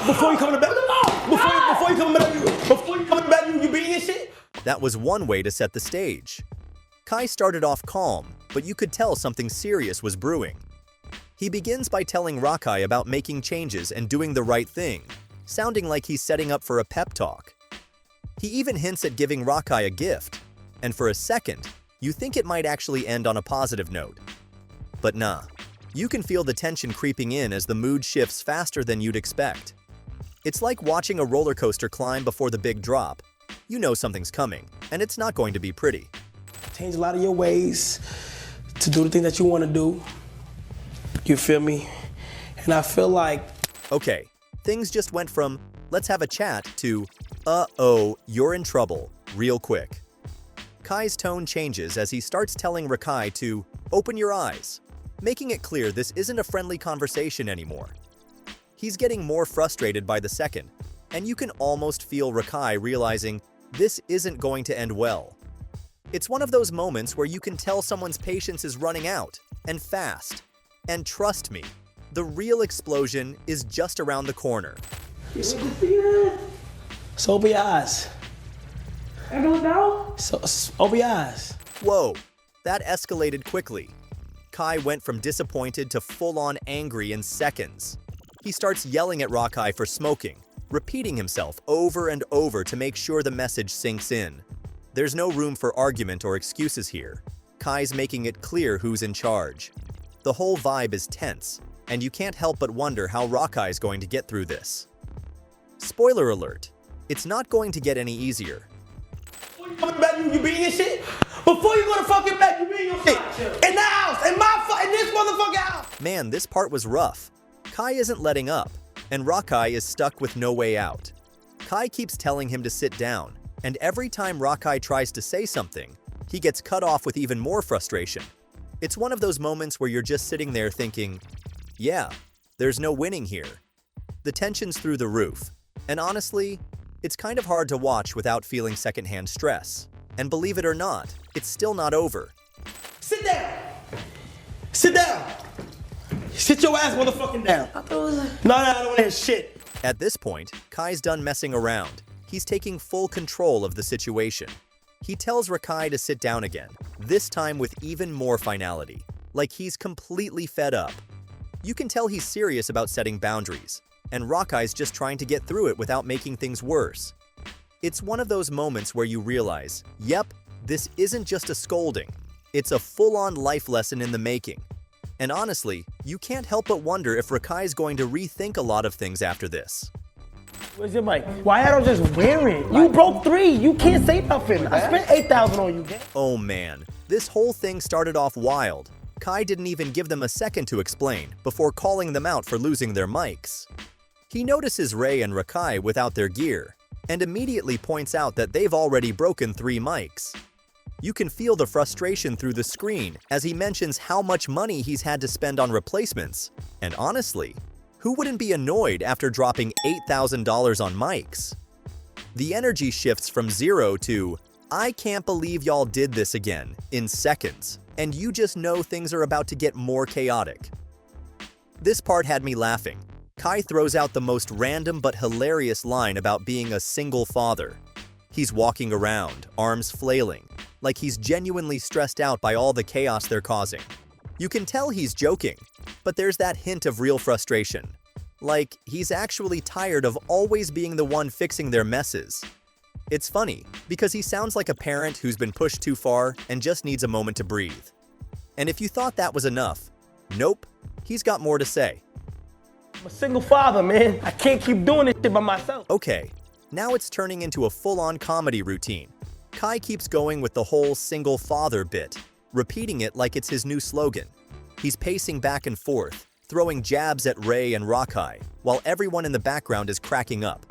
Before you come to bed, you beating this shit? That was one way to set the stage. Kai started off calm, but you could tell something serious was brewing. He begins by telling Rakai about making changes and doing the right thing, sounding like he's setting up for a pep talk. He even hints at giving Rakai a gift, and for a second, you think it might actually end on a positive note. But nah, you can feel the tension creeping in as the mood shifts faster than you'd expect. It's like watching a roller coaster climb before the big drop. You know something's coming, and it's not going to be pretty. Change a lot of your ways to do the thing that you want to do. You feel me? And I feel like... Okay, things just went from, let's have a chat, to, uh-oh, you're in trouble, real quick. Kai's tone changes as he starts telling Rakai to open your eyes, making it clear this isn't a friendly conversation anymore. He's getting more frustrated by the second, and you can almost feel Rakai realizing this isn't going to end well. It's one of those moments where you can tell someone's patience is running out, and fast. And trust me, the real explosion is just around the corner. So open your eyes. I don't know. So open your eyes. Whoa, that escalated quickly. Kai went from disappointed to full-on angry in seconds. He starts yelling at Rakai for smoking, repeating himself over and over to make sure the message sinks in. There's no room for argument or excuses here. Kai's making it clear who's in charge. The whole vibe is tense, and you can't help but wonder how Rakai's going to get through this. Spoiler alert, it's not going to get any easier. Before you come to bed, you beating this shit? Before you go to fucking bed, you beating your shit. In the house, in this motherfucking house. Man, this part was rough. Kai isn't letting up, and Rakai is stuck with no way out. Kai keeps telling him to sit down, and every time Rakai tries to say something, he gets cut off with even more frustration. It's one of those moments where you're just sitting there thinking, yeah, there's no winning here. The tension's through the roof, and honestly, it's kind of hard to watch without feeling secondhand stress. And believe it or not, it's still not over. Sit down. Sit down. Sit your ass motherfucking down. I thought it was No, I don't want to hear shit. At this point, Kai's done messing around. He's taking full control of the situation. He tells Rakai to sit down again, this time with even more finality, like he's completely fed up. You can tell he's serious about setting boundaries, and Rakai's just trying to get through it without making things worse. It's one of those moments where you realize, yep, this isn't just a scolding. It's a full-on life lesson in the making. And honestly, you can't help but wonder if Rakai's going to rethink a lot of things after this. Where's your mic? Why I don't just wear it? You broke 3. You can't say nothing. I spent 8,000 on you, gang. Oh man, this whole thing started off wild. Kai didn't even give them a second to explain before calling them out for losing their mics. He notices Ray and Rakai without their gear, and immediately points out that they've already broken 3 mics. You can feel the frustration through the screen as he mentions how much money he's had to spend on replacements. And honestly, who wouldn't be annoyed after dropping $8,000 on mics? The energy shifts from 0 to, I can't believe y'all did this again, in seconds, and you just know things are about to get more chaotic. This part had me laughing. Kai throws out the most random but hilarious line about being a single father. He's walking around, arms flailing, like he's genuinely stressed out by all the chaos they're causing. You can tell he's joking, but there's that hint of real frustration. Like, he's actually tired of always being the one fixing their messes. It's funny, because he sounds like a parent who's been pushed too far and just needs a moment to breathe. And if you thought that was enough, nope, he's got more to say. I'm a single father, man. I can't keep doing this shit by myself. Okay, now it's turning into a full-on comedy routine. Kai keeps going with the whole single father bit, repeating it like it's his new slogan. He's pacing back and forth, throwing jabs at Ray and Rakai, while everyone in the background is cracking up.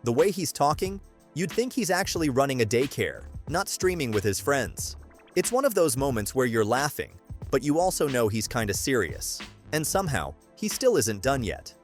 The way he's talking, you'd think he's actually running a daycare, not streaming with his friends. It's one of those moments where you're laughing, but you also know he's kinda serious. And somehow, he still isn't done yet.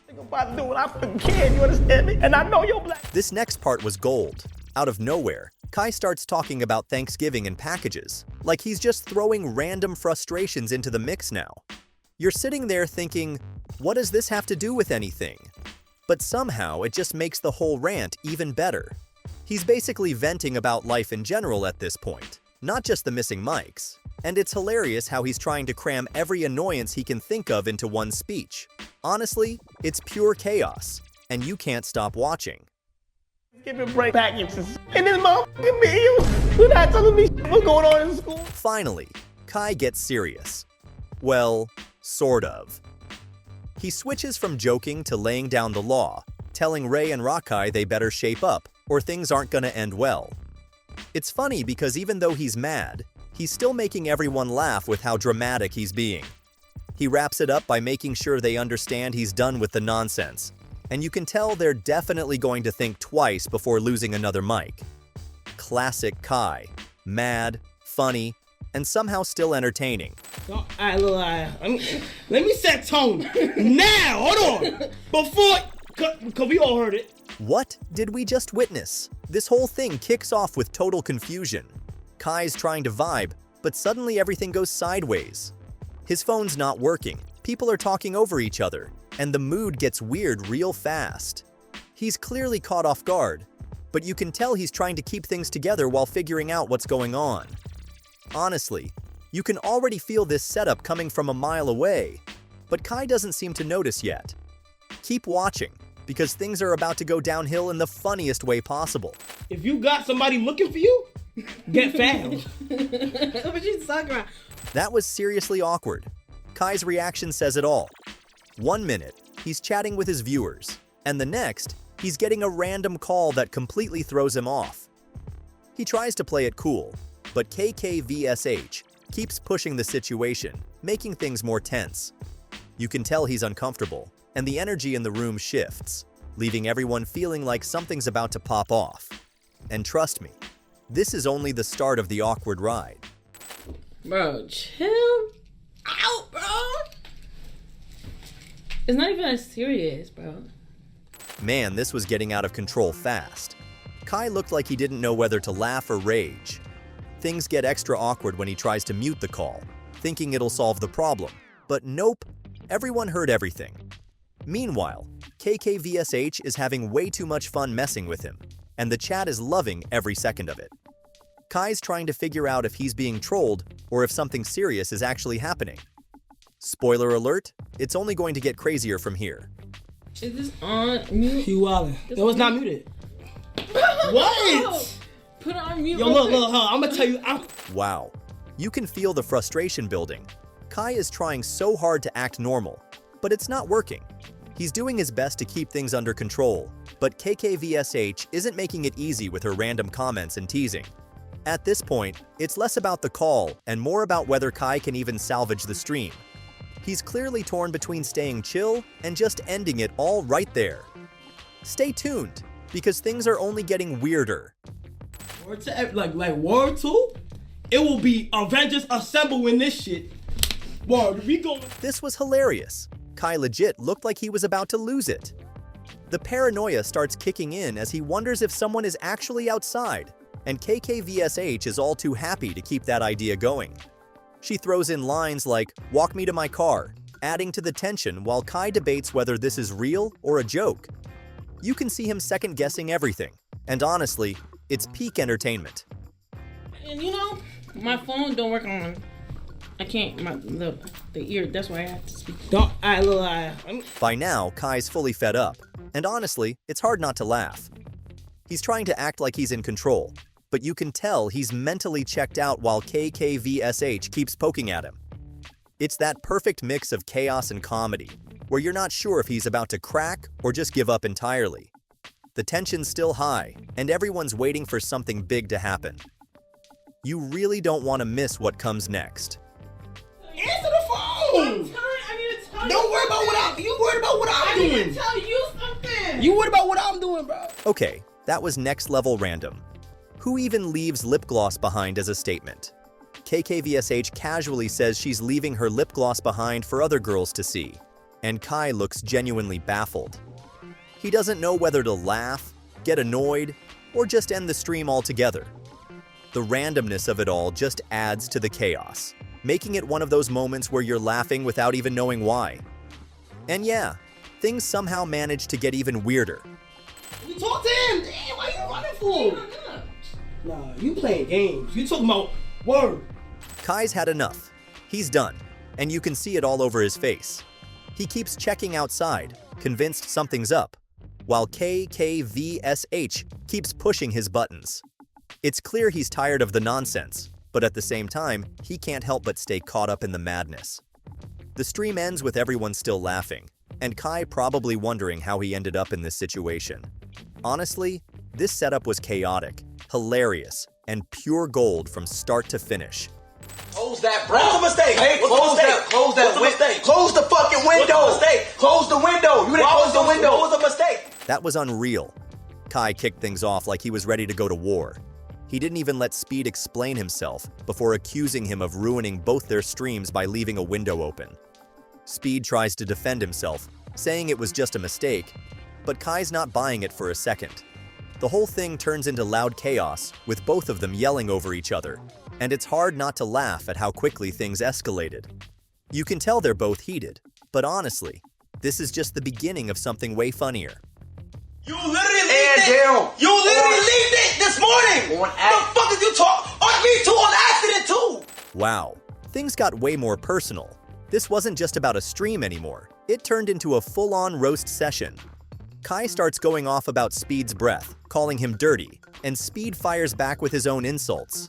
I'm about to do what I fucking can, you understand me? And I know you're black. This next part was gold. Out of nowhere, Kai starts talking about Thanksgiving and packages, like he's just throwing random frustrations into the mix now. You're sitting there thinking, what does this have to do with anything? But somehow it just makes the whole rant even better. He's basically venting about life in general at this point, not just the missing mics. And it's hilarious how he's trying to cram every annoyance he can think of into one speech. Honestly, it's pure chaos, and you can't stop watching. Give me break packages. And this motherfucking me, you're not telling me what's going on in school. Finally, Kai gets serious. Well, sort of. He switches from joking to laying down the law, telling Ray and Rakai they better shape up or things aren't gonna end well. It's funny because even though he's mad, he's still making everyone laugh with how dramatic he's being. He wraps it up by making sure they understand he's done with the nonsense, and you can tell they're definitely going to think twice before losing another mic. Classic Kai. Mad, funny, and somehow still entertaining. All right, little let me set tone. Now, hold on. Before, cause we all heard it. What did we just witness? This whole thing kicks off with total confusion. Kai's trying to vibe, but suddenly everything goes sideways. His phone's not working, people are talking over each other, and the mood gets weird real fast. He's clearly caught off guard, but you can tell he's trying to keep things together while figuring out what's going on. Honestly, you can already feel this setup coming from a mile away, but Kai doesn't seem to notice yet. Keep watching, because things are about to go downhill in the funniest way possible. If you got somebody looking for you, get found. What you talking about? That was seriously awkward. Kai's reaction says it all. 1 minute, he's chatting with his viewers, and the next, he's getting a random call that completely throws him off. He tries to play it cool, but KKVSH keeps pushing the situation, making things more tense. You can tell he's uncomfortable, and the energy in the room shifts, leaving everyone feeling like something's about to pop off. And trust me, this is only the start of the awkward ride. Bro, chill out, bro. It's not even that serious, bro. Man, this was getting out of control fast. Kai looked like he didn't know whether to laugh or rage. Things get extra awkward when he tries to mute the call, thinking it'll solve the problem. But nope, everyone heard everything. Meanwhile, KKVSH is having way too much fun messing with him, and the chat is loving every second of it. Kai's trying to figure out if he's being trolled or if something serious is actually happening. Spoiler alert, it's only going to get crazier from here. Is this on mute? You wildin'. That was not muted. What? Put it on mute. Yo, look, I'm gonna tell you. Wow, you can feel the frustration building. Kai is trying so hard to act normal, but it's not working. He's doing his best to keep things under control, but KKVSH isn't making it easy with her random comments and teasing. At this point, it's less about the call and more about whether Kai can even salvage the stream. He's clearly torn between staying chill and just ending it all right there. Stay tuned, because things are only getting weirder. Word to like word two, it will be Avengers Assemble in this shit. Word, we go. This was hilarious. Kai legit looked like he was about to lose it. The paranoia starts kicking in as he wonders if someone is actually outside, and KKVSH is all too happy to keep that idea going. She throws in lines like, "Walk me to my car," adding to the tension while Kai debates whether this is real or a joke. You can see him second-guessing everything, and honestly, it's peak entertainment. And you know, my phone don't work on. I can't. The ear. That's why I have to speak. By now, Kai's fully fed up, and honestly, it's hard not to laugh. He's trying to act like he's in control, but you can tell he's mentally checked out while KKVSH keeps poking at him. It's that perfect mix of chaos and comedy, where you're not sure if he's about to crack or just give up entirely. The tension's still high, and everyone's waiting for something big to happen. You really don't want to miss what comes next. Answer the phone. I need to tell you. Don't worry about what I'm. You worried about what I'm doing. I need to tell you something. You worried about what I'm doing, bro. Okay, that was next level random. Who even leaves lip gloss behind as a statement? KKVSH casually says she's leaving her lip gloss behind for other girls to see, and Kai looks genuinely baffled. He doesn't know whether to laugh, get annoyed, or just end the stream altogether. The randomness of it all just adds to the chaos, making it one of those moments where you're laughing without even knowing why. And yeah, things somehow manage to get even weirder. We talk to him. Damn, why you running for? Nah, you playing games. You talking about word. Kai's had enough. He's done, and you can see it all over his face. He keeps checking outside, convinced something's up, while KKVSH keeps pushing his buttons. It's clear he's tired of the nonsense, but at the same time, he can't help but stay caught up in the madness. The stream ends with everyone still laughing, and Kai probably wondering how he ended up in this situation. Honestly, this setup was chaotic, hilarious, and pure gold from start to finish. Close that, bro. What's the mistake? Hey, close that window. Close the fucking window. What's the mistake? Close the window. You didn't close the window. What was the mistake? That was unreal. Kai kicked things off like he was ready to go to war. He didn't even let Speed explain himself before accusing him of ruining both their streams by leaving a window open. Speed tries to defend himself, saying it was just a mistake, but Kai's not buying it for a second. The whole thing turns into loud chaos, with both of them yelling over each other, and it's hard not to laugh at how quickly things escalated. You can tell they're both heated, but honestly, this is just the beginning of something way funnier. You literally leaked it. You literally leaked it this morning. What the fuck is you talking? On me too, on accident too. Wow, things got way more personal. This wasn't just about a stream anymore. It turned into a full-on roast session. Kai starts going off about Speed's breath, calling him dirty, and Speed fires back with his own insults.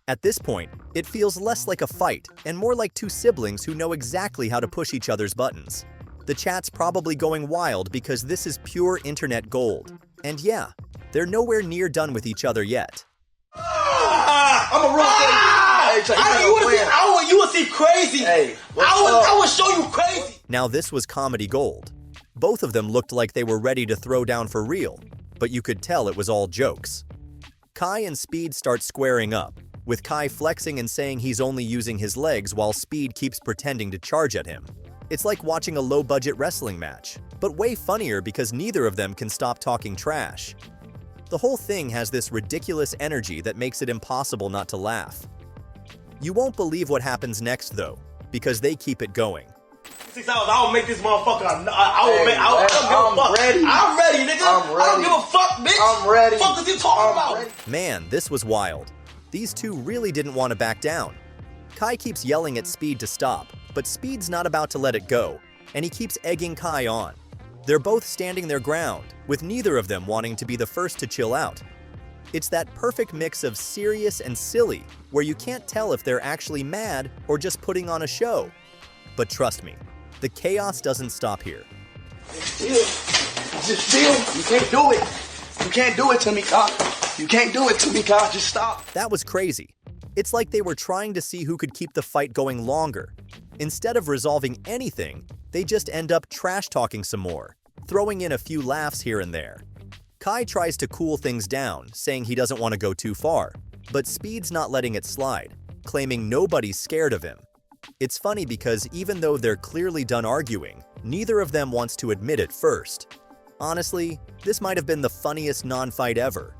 At this point, it feels less like a fight and more like two siblings who know exactly how to push each other's buttons. The chat's probably going wild because this is pure internet gold. And yeah, they're nowhere near done with each other yet. I'm a real you would see crazy. Hey, I would show you crazy. Now this was comedy gold. Both of them looked like they were ready to throw down for real, but you could tell it was all jokes. Kai and Speed start squaring up, with Kai flexing and saying he's only using his legs while Speed keeps pretending to charge at him. It's like watching a low-budget wrestling match, but way funnier because neither of them can stop talking trash. The whole thing has this ridiculous energy that makes it impossible not to laugh. You won't believe what happens next though, because they keep it going. 6 hours, I'll make this motherfucker. I'm ready. I'm ready, nigga. I don't give a fuck, bitch. I'm ready. What the fuck is you talking about? Man, this was wild. These two really didn't want to back down. Kai keeps yelling at Speed to stop, but Speed's not about to let it go, and he keeps egging Kai on. They're both standing their ground, with neither of them wanting to be the first to chill out. It's that perfect mix of serious and silly, where you can't tell if they're actually mad or just putting on a show. But trust me, the chaos doesn't stop here. Just chill. You can't do it. You can't do it to me, Kai. You can't do it to me, Kai. Just stop. That was crazy. It's like they were trying to see who could keep the fight going longer. Instead of resolving anything, they just end up trash-talking some more, throwing in a few laughs here and there. Kai tries to cool things down, saying he doesn't want to go too far, but Speed's not letting it slide, claiming nobody's scared of him. It's funny because even though they're clearly done arguing, neither of them wants to admit it first. Honestly, this might have been the funniest non-fight ever.